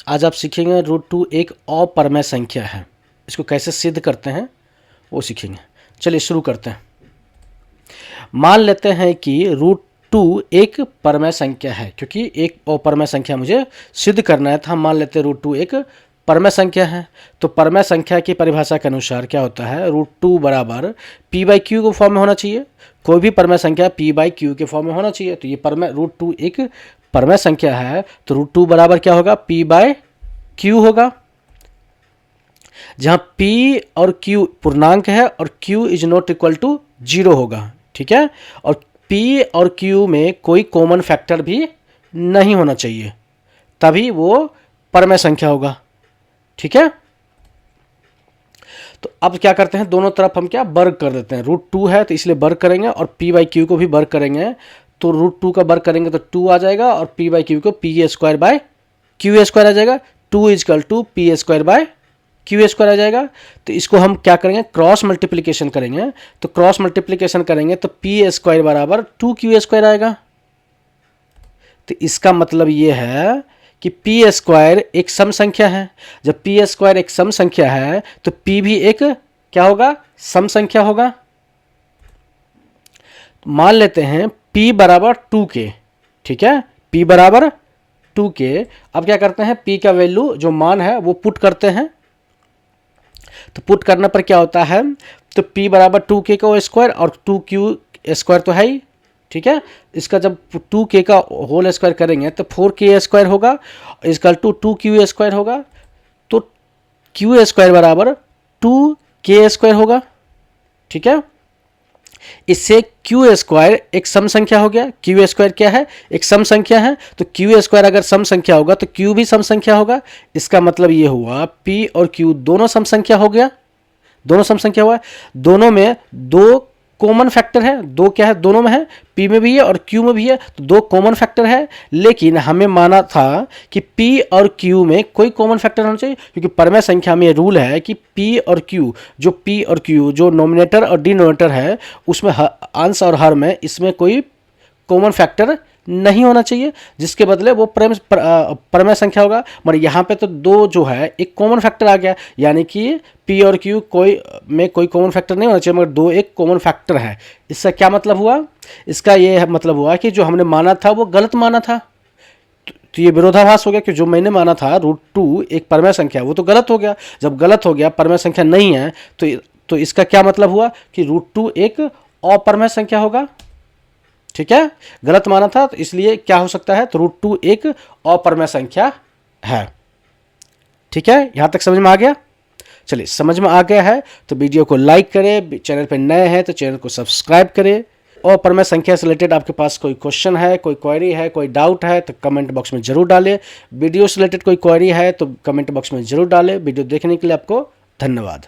आज आप सीखेंगे √2 एक अपरमेय संख्या है, इसको कैसे सिद्ध करते हैं वो सीखेंगे। चलिए शुरू करते हैं। मान लेते हैं कि √2 एक परमेय संख्या है, क्योंकि एक अपरमेय संख्या मुझे सिद्ध करना है, तो हम मान लेते हैं √2 एक परमेय संख्या है। तो परमेय संख्या की परिभाषा के अनुसार क्या होता है, √2 बराबर p/q के फॉर्म में होना चाहिए। कोई भी परमेय संख्या p/q के फॉर्म में होना चाहिए। तो ये परमेय √2 एक परमेय संख्या है, तो √2 बराबर क्या होगा, p/q होगा, जहां p और q पूर्णांक है और q is not equal to 0 होगा। ठीक है, और p और q में कोई कॉमन फैक्टर भी नहीं होना चाहिए, तभी वो परमेय संख्या होगा। ठीक है, तो अब क्या करते हैं, दोनों तरफ हम क्या वर्ग कर देते हैं। √2 है तो इसलिए वर्ग करेंगे और p/q को भी वर्ग करेंगे। तो √2 का वर्ग करेंगे तो 2 आ जाएगा और p/q को p² आ जाएगा। 2 इजकल टू p² आ जाएगा। तो इसको हम क्या करेंगे, क्रॉस मल्टीप्लिकेशन करेंगे। तो क्रॉस मल्टीप्लिकेशन करेंगे तो p² बराबर 2q² आएगा। तो इसका मतलब ये है कि p² एक सम संख्या है। जब p² एक सम संख्या है तो p भी एक क्या होगा, सम संख्या होगा। मान लेते हैं p बराबर 2k। ठीक है, p बराबर 2k। अब क्या करते हैं, p का वैल्यू जो मान है वो पुट करते हैं। तो पुट करने पर क्या होता है, तो p बराबर 2k का स्क्वायर और 2q² तो है ही। ठीक है, इसका जब 2k का होल स्क्वायर करेंगे तो 4k² होगा, इसका 2q² होगा। तो q² बराबर 2k² होगा। ठीक है, इससे q² एक सम संख्या हो गया। q² क्या है, एक सम संख्या है। तो q² अगर सम संख्या होगा तो q भी सम संख्या होगा। इसका मतलब ये हुआ p और q दोनों सम संख्या हो गया, दोनों सम संख्या हुआ। दोनों में दो कॉमन फैक्टर है, दो क्या है, दोनों में है, p में भी है और q में भी है, तो दो कॉमन फैक्टर है। लेकिन हमें माना था कि p और q में कोई कॉमन फैक्टर होना चाहिए, क्योंकि परमेय संख्या में रूल है कि p और q जो नोमिनेटर और डिनोमिनेटर है उसमें अंश और हर में इसमें कोई कॉमन फैक्टर नहीं होना चाहिए, जिसके बदले वो परमेय संख्या होगा। मगर यहाँ पे तो दो जो है एक कॉमन फैक्टर आ गया, यानी कि p और q कोई कॉमन फैक्टर नहीं होना चाहिए, मगर दो एक कॉमन फैक्टर है। इसका क्या मतलब हुआ, इसका ये मतलब हुआ कि जो हमने माना था वो गलत माना था। तो ये विरोधाभास हो गया कि जो मैंने माना था √2 एक परमेय संख्या वो तो गलत हो गया। जब गलत हो गया, परमेय संख्या नहीं है, तो इसका क्या मतलब हुआ कि √2 एक अपरमेय संख्या होगा। ठीक है, गलत माना था तो इसलिए क्या हो सकता है, तो √2 एक अपरमेय संख्या है। ठीक है, यहां तक समझ में आ गया। चलिए, समझ में आ गया है तो वीडियो को लाइक करें, चैनल पर नए हैं तो चैनल को सब्सक्राइब करें। और परमेय संख्या से रिलेटेड आपके पास कोई क्वेश्चन है, कोई क्वेरी है, कोई डाउट है तो कमेंट बॉक्स में जरूर डालें। वीडियो से रिलेटेड कोई क्वेरी है तो कमेंट बॉक्स में जरूर डालें। वीडियो देखने के लिए आपको धन्यवाद।